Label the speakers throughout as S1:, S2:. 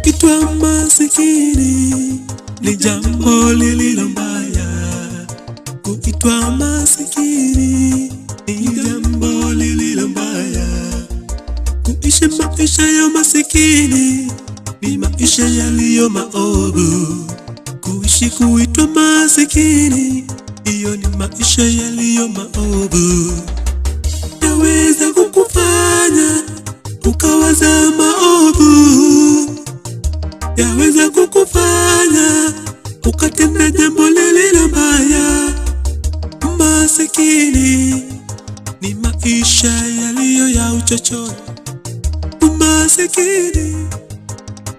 S1: Kuitwa masikini ni jambo lililo mbaya. Kuitwa masikini ni jambo lililo mbaya. Kuishi maisha ya masikini ni maisha yaliyo maovu. Kuishi kuitwa masikini, hiyo ni maisha yaliyo maovu. Yaweza kukufanya ukawaza maovu, yaweza kukufanya ukatenda jambo lililo baya. Masikini ni maisha yaliyo ya uchochoro. Masikini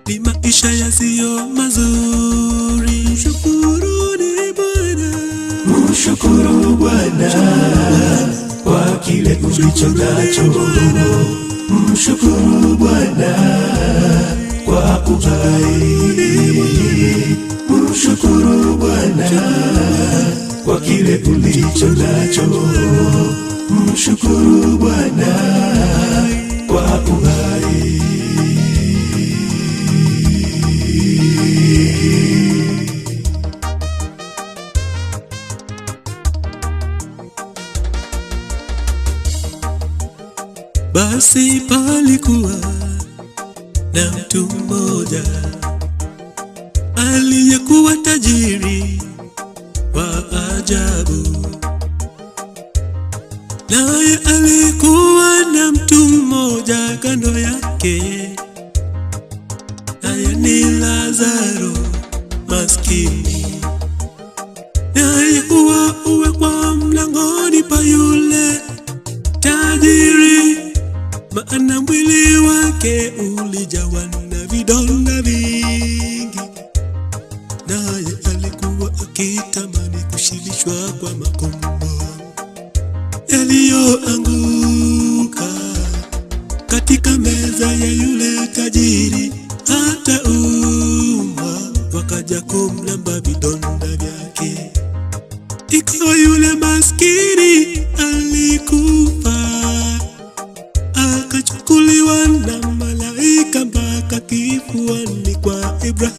S1: ni maisha yasiyo mazuri. Mshukuruni Bwana,
S2: mshukuru Bwana kwa kile ulicho nacho. Mshukuru Bwana kwa uhai. Mshukuru Bwana kwa kile ulicho nacho. Mshukuru Bwana kwa uhai.
S1: Basi palikuwa na mtu mmoja aliyekuwa tajiri wa ajabu. Naye alikuwa na mtu mmoja kando yake, naye ni Lazaro maskini. Naye huwa kwa mlangoni pa yule tajiri, maana mwili wake ulijawa na vidonda vingi. Naye alikuwa akitamani kushibishwa kwa makombo yaliyoanguka katika meza ya yule tajiri. Hata mbwa wakaja kumlamba vidonda vyake. Ikawa yule maskini alikufa, akachukuliwa na malaika mpaka kifuani kwa Ibrahimu.